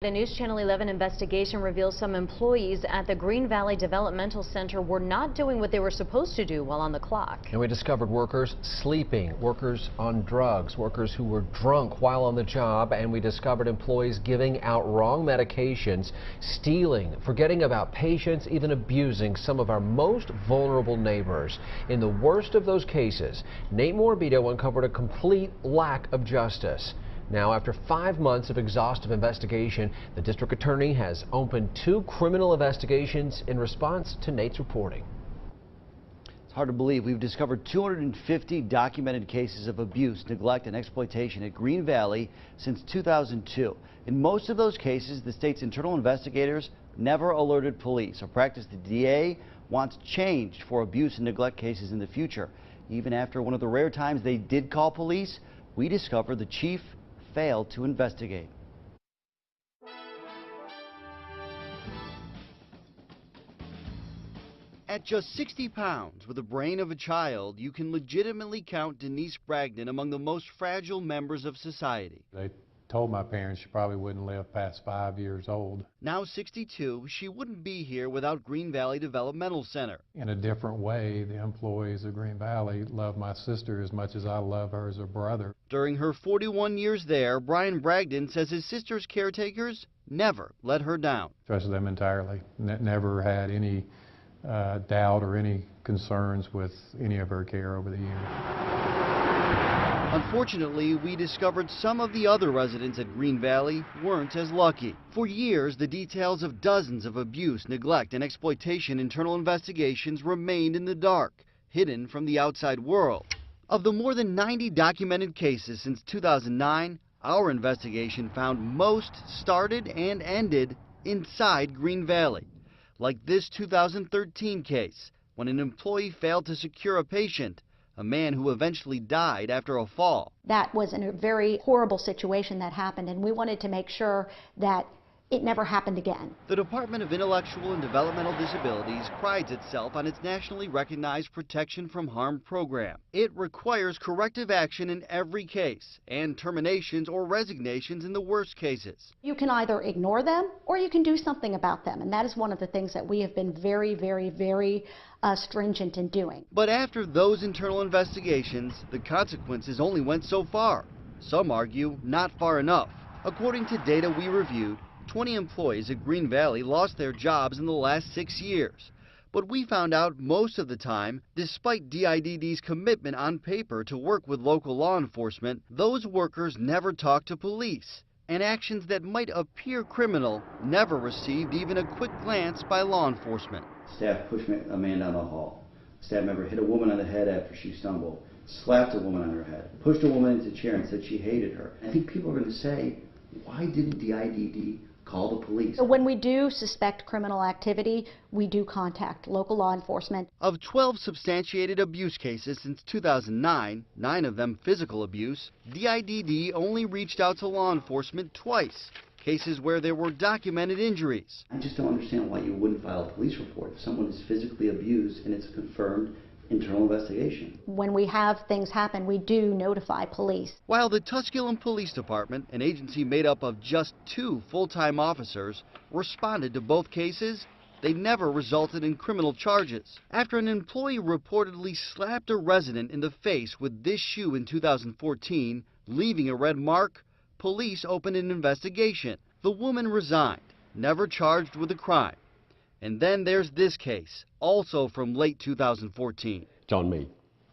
A News Channel 11 investigation reveals some employees at the Greene Valley Developmental Center were not doing what they were supposed to do while on the clock. And we discovered workers sleeping, workers on drugs, workers who were drunk while on the job, and we discovered employees giving out wrong medications, stealing, forgetting about patients, even abusing some of our most vulnerable neighbors. In the worst of those cases, Nate Morabito uncovered a complete lack of justice. Now, after 5 months of exhaustive investigation, the district attorney has opened 2 criminal investigations in response to Nate's reporting. It's hard to believe we've discovered 250 documented cases of abuse, neglect, and exploitation at Greene Valley since 2002. In most of those cases, the state's internal investigators never alerted police, a practice the DA wants changed for abuse and neglect cases in the future. Even after one of the rare times they did call police, we discovered the chief failed to investigate. At just 60 pounds, with the brain of a child, you can legitimately count Denise Bragdon among the most fragile members of society. They told my parents she probably wouldn't live past 5 years old. Now 62, she wouldn't be here without Greene Valley Developmental Center. In a different way, the employees of Greene Valley love my sister as much as I love her as a brother. During her 41 years there, Brian Bragdon says his sister's caretakers never let her down. Trusted them entirely. Never had any doubt or any concerns with any of her care over the years. Unfortunately, we discovered some of the other residents at Greene Valley weren't as lucky. For years, the details of dozens of abuse, neglect, and exploitation internal investigations remained in the dark, hidden from the outside world. Of the more than 90 documented cases since 2009, our investigation found most started and ended inside Greene Valley. Like this 2013 case, when an employee failed to secure a patient, a man who eventually died after a fall. That was a very horrible situation that happened, and we wanted to make sure that it never happened again. The Department of Intellectual and Developmental Disabilities prides itself on its nationally recognized Protection from Harm program. It requires corrective action in every case and terminations or resignations in the worst cases. You can either ignore them or you can do something about them, and that is one of the things that we have been very stringent in doing. But after those internal investigations, the consequences only went so far. Some argue not far enough. According to data we reviewed, 20 employees at Greene Valley lost their jobs in the last 6 years. But we found out most of the time, despite DIDD's commitment on paper to work with local law enforcement, those workers never talked to police. And actions that might appear criminal never received even a quick glance by law enforcement. Staff pushed a man down the hall. A staff member hit a woman on the head after she stumbled, slapped a woman on her head, pushed a woman into a chair and said she hated her. I think people are going to say, why didn't DIDD call the police? So when we do suspect criminal activity, we do contact local law enforcement. Of 12 substantiated abuse cases since 2009, 9 of them physical abuse, DIDD only reached out to law enforcement twice. Cases where there were documented injuries. I just don't understand why you wouldn't file a police report if someone is physically abused and it's a confirmed internal investigation. When we have things happen, we do notify police. While the Tusculum Police Department, an agency made up of just 2 full-time officers, responded to both cases, they never resulted in criminal charges. After an employee reportedly slapped a resident in the face with this shoe in 2014, leaving a red mark, police opened an investigation. The woman resigned, never charged with a crime. And then there's this case, also from late 2014. It's on me.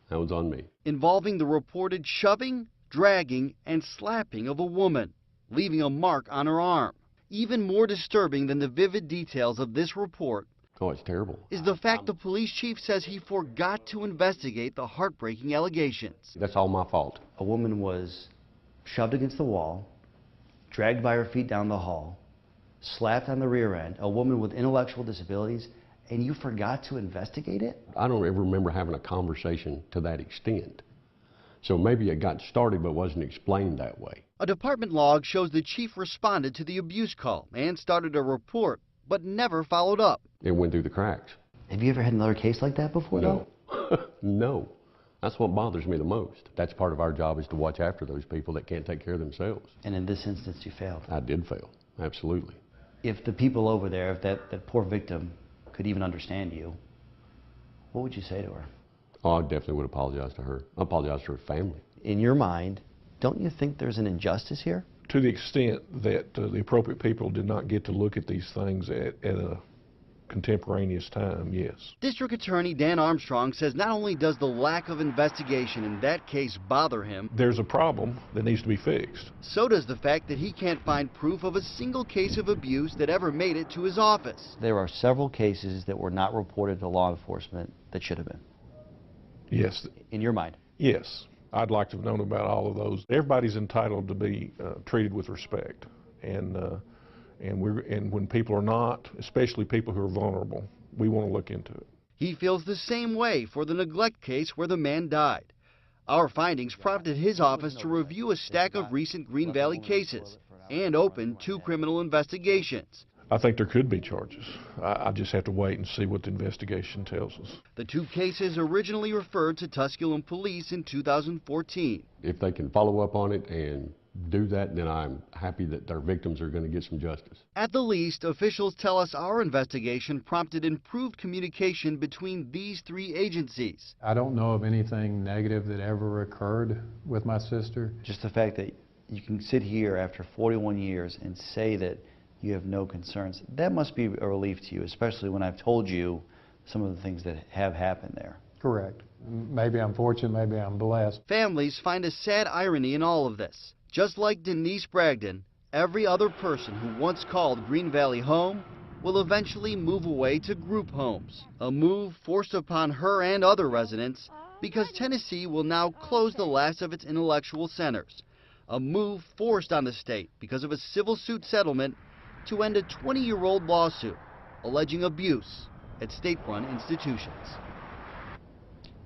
That was on me. Involving the reported shoving, dragging, and slapping of a woman, leaving a mark on her arm. Even more disturbing than the vivid details of this report Oh, it's terrible. is the fact the police chief says he forgot to investigate the heartbreaking allegations. That's all my fault. A woman was shoved against the wall, dragged by her feet down the hall, slapped on the rear end, a woman with intellectual disabilities, and you forgot to investigate it? I don't ever remember having a conversation to that extent. So maybe it got started but wasn't explained that way. A department log shows the chief responded to the abuse call and started a report, but never followed up. It went through the cracks. Have you ever had another case like that before? No. No. That's what bothers me the most. That's part of our job, is to watch after those people that can't take care of themselves. And in this instance, you failed. I did fail. absolutely. If the people over there, if that poor victim could even understand you, what would you say to her? Oh, I definitely would apologize to her. I apologize to her family. In your mind, don't you think there's an injustice here? To the extent that the appropriate people did not get to look at these things at a contemporaneous time, yes. District Attorney Dan Armstrong says not only does the lack of investigation in that case bother him, There's a problem that needs to be fixed. so does the fact that he can't find proof of a single case of abuse that ever made it to his office. There are several cases that were not reported to law enforcement that should have been. Yes, In your mind? yes. I'd like to have known about all of those. Everybody's entitled to be treated with respect, and when people are not, especially people who are vulnerable, we want to look into it. He feels the same way for the neglect case where the man died. Our findings prompted his office to review a stack of recent Green Valley cases and open 2 criminal investigations. I think there could be charges. I just have to wait and see what the investigation tells us. The 2 cases originally referred to Tusculum police in 2014. If they can follow up on it and do that, then I'm happy that their victims are going to get some justice. At the least, officials tell us our investigation prompted improved communication between these 3 agencies. I don't know of anything negative that ever occurred with my sister. Just the fact that you can sit here after 41 years and say that you have no concerns, that must be a relief to you, especially when I've told you some of the things that have happened there. Correct. Maybe I'm fortunate, maybe I'm blessed. Families find a sad irony in all of this. Just like Denise Bragdon, every other person who once called Green Valley home will eventually move away to group homes, a move forced upon her and other residents because Tennessee will now close the last of its intellectual centers, a move forced on the state because of a civil suit settlement to end a 20-year-old lawsuit alleging abuse at state-run institutions.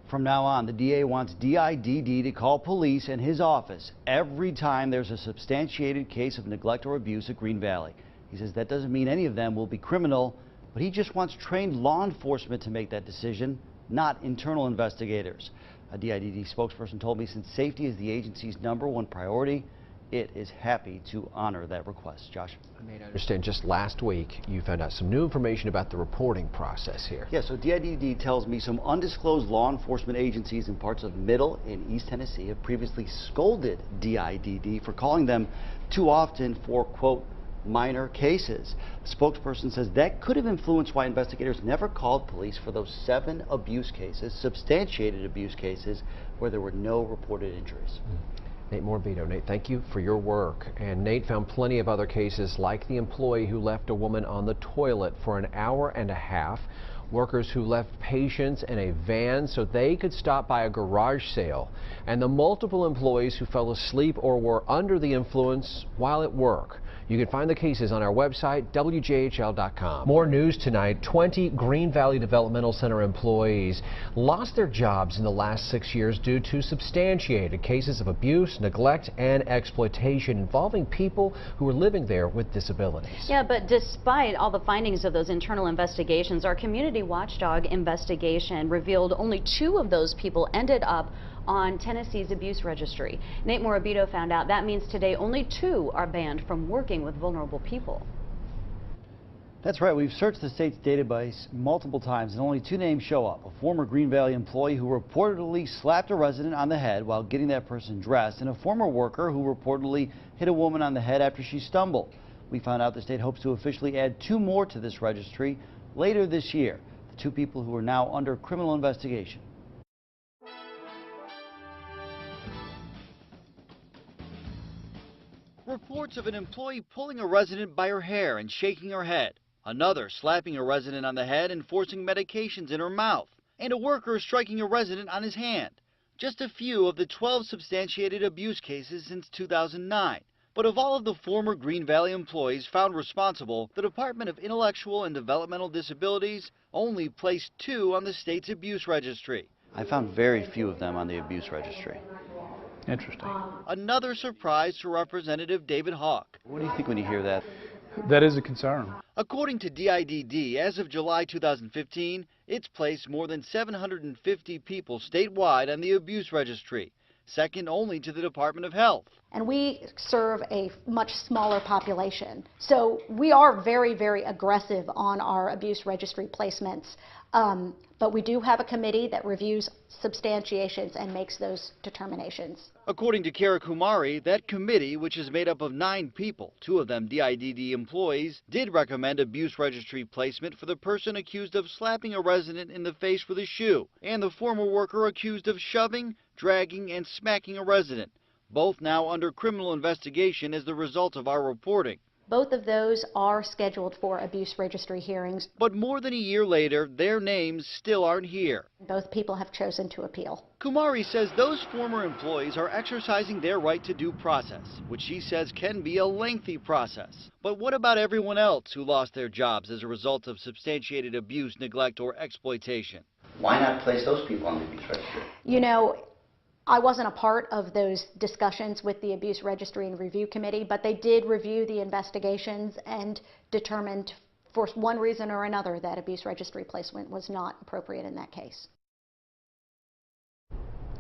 From now on, the DA wants DIDD to call police and his office every time there's a substantiated case of neglect or abuse at Green Valley. He says that doesn't mean any of them will be criminal, but he just wants trained law enforcement to make that decision, not internal investigators. A DIDD spokesperson told me since safety is the agency's #1 priority, it is happy to honor that request. Josh? I understand just last week you found out some new information about the reporting process here. Yeah, so DIDD tells me some undisclosed law enforcement agencies in parts of Middle and East Tennessee have previously scolded DIDD for calling them too often for, quote, minor cases. The spokesperson says that could have influenced why investigators never called police for those 7 abuse cases, substantiated abuse cases, where there were no reported injuries. Nate Morabito. Nate, thank you for your work. And Nate found plenty of other cases like the employee who left a woman on the toilet for an hour and a half, workers who left patients in a van so they could stop by a garage sale, and the multiple employees who fell asleep or were under the influence while at work. You can find the cases on our website, WJHL.com. More news tonight. 20 Green Valley Developmental Center employees lost their jobs in the last 6 years due to substantiated cases of abuse, neglect, and exploitation involving people who were living there with disabilities. Yeah, but despite all the findings of those internal investigations, our community watchdog investigation revealed only 2 of those people ended up on Tennessee's abuse registry. Nate Morabito found out that means today only 2 are banned from working with vulnerable people. That's right. We've searched the state's database multiple times and only 2 names show up. A former Green Valley employee who reportedly slapped a resident on the head while getting that person dressed, and a former worker who reportedly hit a woman on the head after she stumbled. We found out the state hopes to officially add 2 more to this registry later this year. The 2 people who are now under criminal investigation. Reports of an employee pulling a resident by her hair and shaking her head, another slapping a resident on the head and forcing medications in her mouth, and a worker striking a resident on his hand. Just a few of the 12 substantiated abuse cases since 2009. But of all of the former Green Valley employees found responsible, the Department of Intellectual and Developmental Disabilities only placed 2 on the state's abuse registry. I found very few of them on the abuse registry. Interesting. Another surprise to Representative David Hawk. What do you think when you hear that? That is a concern. According to DIDD, as of July 2015, it's placed more than 750 people statewide on the abuse registry, second only to the Department of Health. And we serve a much smaller population. So we are very, very aggressive on our abuse registry placements. But we do have a committee that reviews substantiations and makes those determinations. According to Kara Kumari, that committee, which is made up of 9 people, 2 of them DIDD employees, did recommend abuse registry placement for the person accused of slapping a resident in the face with a shoe and the former worker accused of shoving, dragging, and smacking a resident, both now under criminal investigation as the result of our reporting. Both of those are scheduled for abuse registry hearings. But more than a year later, their names still aren't here. Both people have chosen to appeal. Kumari says those former employees are exercising their right to due process, which she says can be a lengthy process. But what about everyone else who lost their jobs as a result of substantiated abuse, neglect, or exploitation? Why not place those people on the abuse registry? You know, I wasn't a part of those discussions with the Abuse Registry and Review Committee, but they did review the investigations and determined for one reason or another that abuse registry placement was not appropriate in that case.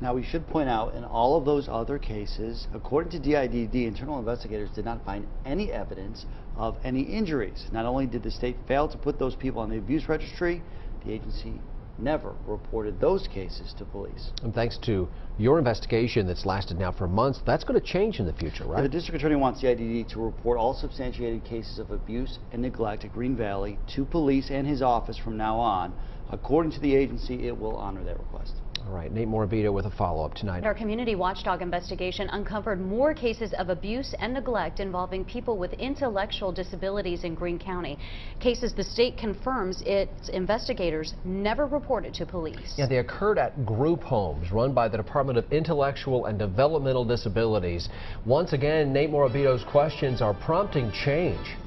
Now, we should point out in all of those other cases, according to DIDD, internal investigators did not find any evidence of any injuries. Not only did the state fail to put those people on the abuse registry, the agency never reported those cases to police. And thanks to your investigation that's lasted now for months, that's going to change in the future, right? The district attorney wants the DIDD to report all substantiated cases of abuse and neglect at Greene Valley to police and his office from now on. According to the agency, it will honor that request. All right, Nate Morabito with a follow-up tonight. Our community watchdog investigation uncovered more cases of abuse and neglect involving people with intellectual disabilities in Greene County. Cases the state confirms its investigators never reported to police. Yeah, they occurred at group homes run by the Department of Intellectual and Developmental Disabilities. Once again, Nate Morabito's questions are prompting change.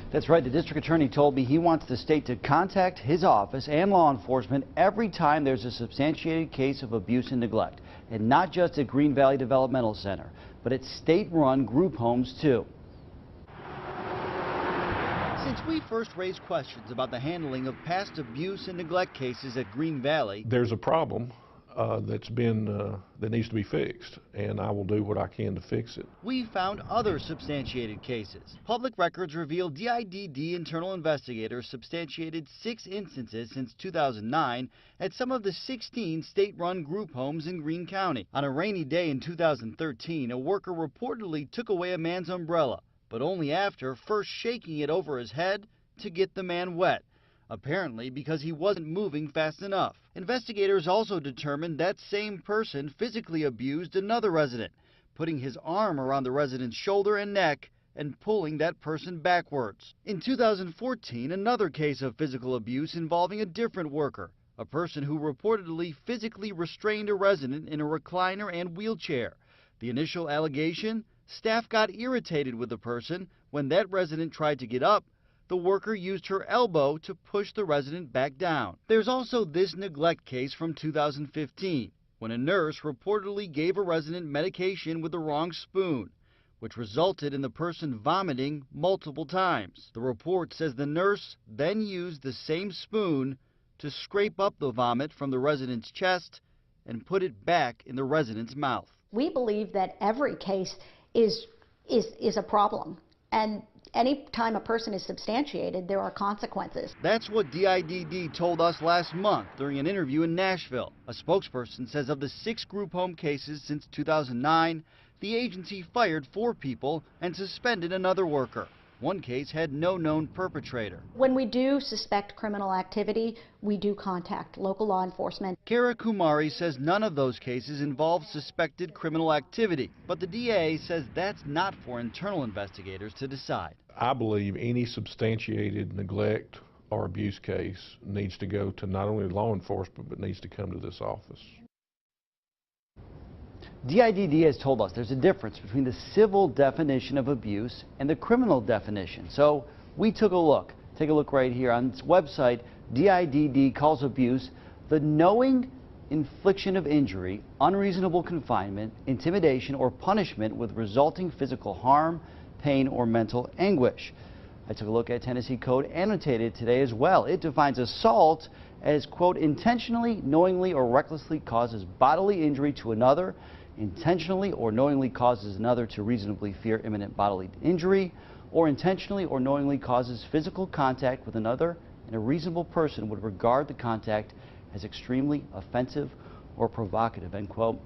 That's right. The district attorney told me he wants the state to contact his office and law enforcement every time there's a substantiated case of abuse and neglect, and not just at Greene Valley Developmental Center, but at state-run group homes too. Since we first raised questions about the handling of past abuse and neglect cases at Greene Valley, There's a problem that needs to be fixed, and I will do what I can to fix it. we found other substantiated cases. Public records reveal DIDD internal investigators substantiated 6 instances since 2009 at some of the 16 state-run group homes in Greene County. On a rainy day in 2013, a worker reportedly took away a man's umbrella, but only after first shaking it over his head to get the man wet, apparently because he wasn't moving fast enough. Investigators also determined that same person physically abused another resident, putting his arm around the resident's shoulder and neck and pulling that person backwards. In 2014, another case of physical abuse involving a different worker, a person who reportedly physically restrained a resident in a recliner and wheelchair. The initial allegation? Staff got irritated with the person when that resident tried to get up. The worker used her elbow to push the resident back down. There's also this neglect case from 2015, when a nurse reportedly gave a resident medication with the wrong spoon, which resulted in the person vomiting multiple times. The report says the nurse then used the same spoon to scrape up the vomit from the resident's chest and put it back in the resident's mouth. We believe that every case is a problem, and any time a person is substantiated, there are consequences. That's what DIDD told us last month during an interview in Nashville. A spokesperson says of the 6 group home cases since 2009, the agency fired 4 people and suspended another worker. One case had no known perpetrator. When we do suspect criminal activity, we do contact local law enforcement. Kara Kumari says none of those cases involve suspected criminal activity, but the DA says that's not for internal investigators to decide. I believe any substantiated neglect or abuse case needs to go to not only law enforcement, but needs to come to this office. DIDD has told us there's a difference between the civil definition of abuse and the criminal definition. So we took a look. Take a look right here. On its website, DIDD calls abuse the knowing infliction of injury, unreasonable confinement, intimidation, or punishment with resulting physical harm, pain, or mental anguish. I took a look at Tennessee Code annotated today as well. It defines assault as, quote, intentionally, knowingly, or recklessly causes bodily injury to another, intentionally or knowingly causes another to reasonably fear imminent bodily injury, or intentionally or knowingly causes physical contact with another, and a reasonable person would regard the contact as extremely offensive or provocative, end quote.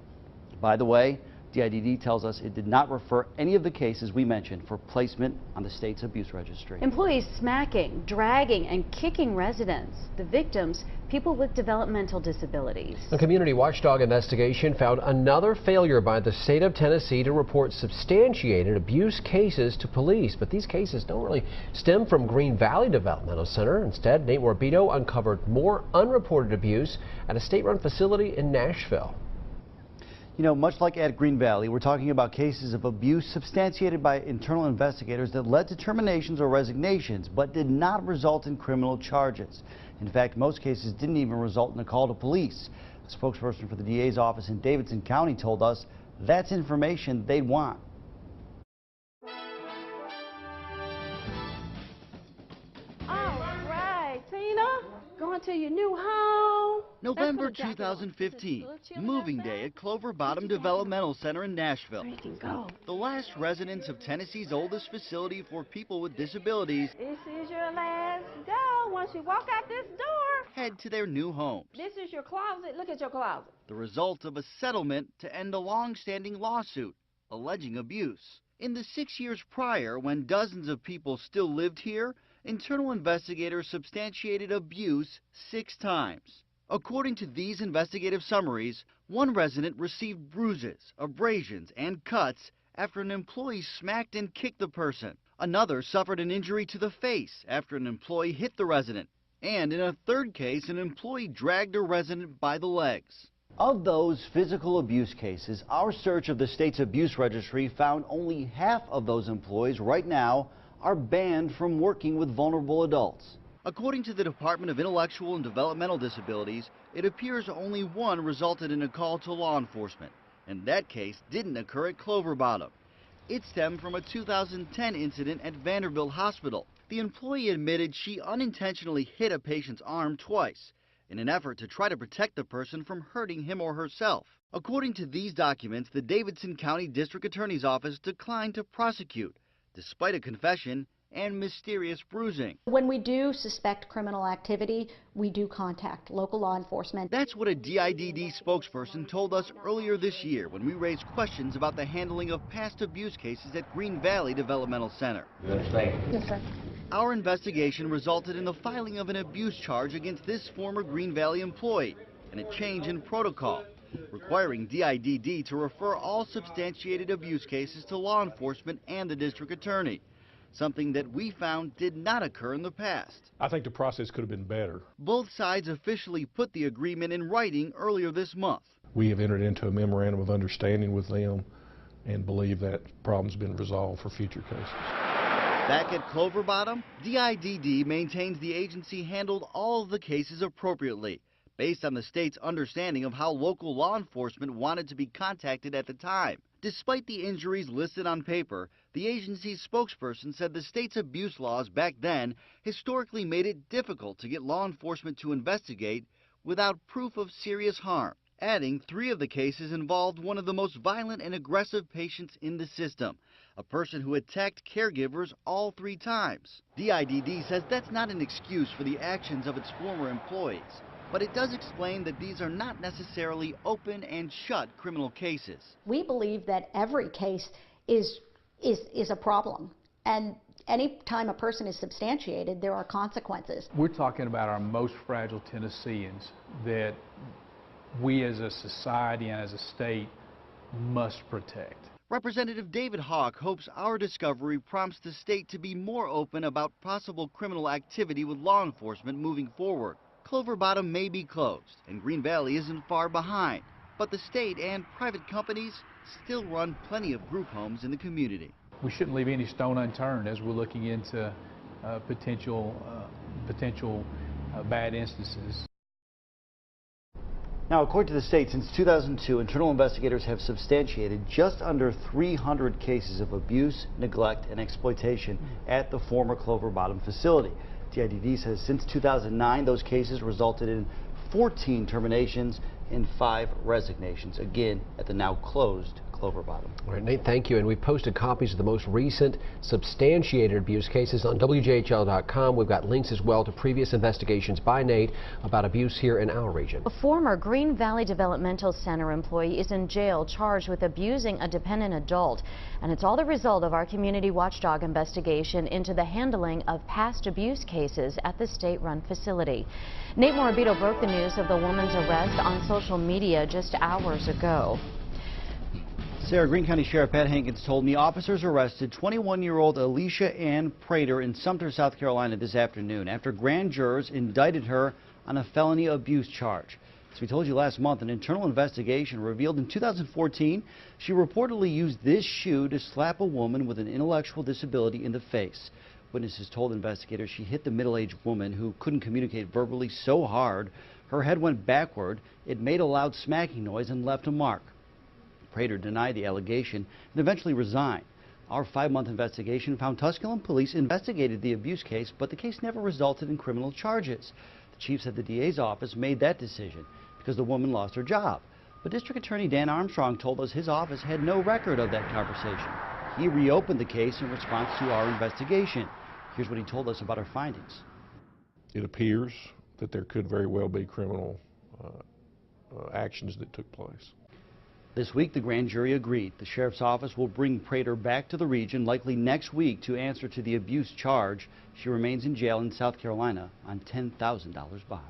By the way, DIDD tells us it did not refer any of the cases we mentioned for placement on the state's abuse registry. Employees smacking, dragging, and kicking residents. The victims, people with developmental disabilities. A community watchdog investigation found another failure by the state of Tennessee to report substantiated abuse cases to police. But these cases don't really stem from Greene Valley Developmental Center. Instead, Nate Morabito uncovered more unreported abuse at a state-run facility in Nashville. You know, much like at Greene Valley, we're talking about cases of abuse substantiated by internal investigators that led to terminations or resignations, but did not result in criminal charges. In fact, most cases didn't even result in a call to police. A spokesperson for the DA's office in Davidson County told us that's information they'd want. All right, Tina, going to your new home. November 2015, moving day at Clover Bottom Developmental Center in Nashville. You can go. The last residents of Tennessee's oldest facility for people with disabilities This is your last go. Once you walk out this door, head to their new homes. this is your closet. Look at your closet. The result of a settlement to end a long-standing lawsuit alleging abuse. In the 6 years prior, when dozens of people still lived here, internal investigators substantiated abuse 6 times. According to these investigative summaries, one resident received bruises, abrasions, and cuts after an employee smacked and kicked the person. Another suffered an injury to the face after an employee hit the resident. And in a third case, an employee dragged a resident by the legs. Of those physical abuse cases, our search of the state's abuse registry found only half of those employees right now are banned from working with vulnerable adults. According to the Department of Intellectual and Developmental Disabilities, it appears only one resulted in a call to law enforcement, and that case didn't occur at Clover Bottom. It stemmed from a 2010 incident at Vanderbilt Hospital. The employee admitted she unintentionally hit a patient's arm twice in an effort to try to protect the person from hurting him or herself. According to these documents, the Davidson County District Attorney's Office declined to prosecute, despite a confession and mysterious bruising. When we do suspect criminal activity, we do contact local law enforcement. That's what a DIDD spokesperson told us earlier this year when we raised questions about the handling of past abuse cases at Greene Valley Developmental Center. Yes, sir. Our investigation resulted in the filing of an abuse charge against this former Greene Valley employee and a change in protocol, requiring DIDD to refer all substantiated abuse cases to law enforcement and the district attorney, something that we found did not occur in the past. I think the process could have been better. Both sides officially put the agreement in writing earlier this month. We have entered into a memorandum of understanding with them and believe that problem's been resolved for future cases. Back at Clover Bottom, DIDD maintains the agency handled all of the cases appropriately, based on the state's understanding of how local law enforcement wanted to be contacted at the time. Despite the injuries listed on paper, the agency's spokesperson said the state's abuse laws back then historically made it difficult to get law enforcement to investigate without proof of serious harm, adding 3 of the cases involved one of the most violent and aggressive patients in the system, a person who attacked caregivers all 3 times. DIDD says that's not an excuse for the actions of its former employees, but it does explain that these are not necessarily open and shut criminal cases. We believe that every case is a problem, and any time a person is substantiated, there are consequences. We're talking about our most fragile Tennesseans that we as a society and as a state must protect. Representative David Hawk hopes our discovery prompts the state to be more open about possible criminal activity with law enforcement moving forward. Clover Bottom may be closed, and Greene Valley isn't far behind, but the state and private companies still run plenty of group homes in the community. We shouldn't leave any stone unturned as we're looking into potential bad instances. Now, according to the state, since 2002, internal investigators have substantiated just under 300 cases of abuse, neglect, and exploitation at the former Clover Bottom facility. DIDD says since 2009, those cases resulted in 14 terminations and 5 resignations, again at the now closed Clover Bottom. All right, Nate, thank you. And we've posted copies of the most recent substantiated abuse cases on WJHL.com. We've got links as well to previous investigations by Nate about abuse here in our region. A former Greene Valley Developmental Center employee is in jail charged with abusing a dependent adult. And it's all the result of our community watchdog investigation into the handling of past abuse cases at the state-run facility. Nate Morabito broke the news of the woman's arrest on social media just hours ago. Sarah, Greene County Sheriff Pat Hankins told me officers arrested 21-year-old Alicia Ann Prater in Sumter, South Carolina this afternoon after grand jurors indicted her on a felony abuse charge. As we told you last month, an internal investigation revealed in 2014 she reportedly used this shoe to slap a woman with an intellectual disability in the face. Witnesses told investigators she hit the middle-aged woman who couldn't communicate verbally so hard her head went backward, it made a loud smacking noise and left a mark. Prater denied the allegation and eventually resigned. Our 5-month investigation found Tusculum police investigated the abuse case, but the case never resulted in criminal charges. The chief said the DA's office made that decision because the woman lost her job. But District Attorney Dan Armstrong told us his office had no record of that conversation. He reopened the case in response to our investigation. Here's what he told us about our findings. It appears that there could very well be criminal actions that took place. This week, the grand jury agreed. The sheriff's office will bring Prater back to the region, likely next week, to answer to the abuse charge. She remains in jail in South Carolina on $10,000 bond.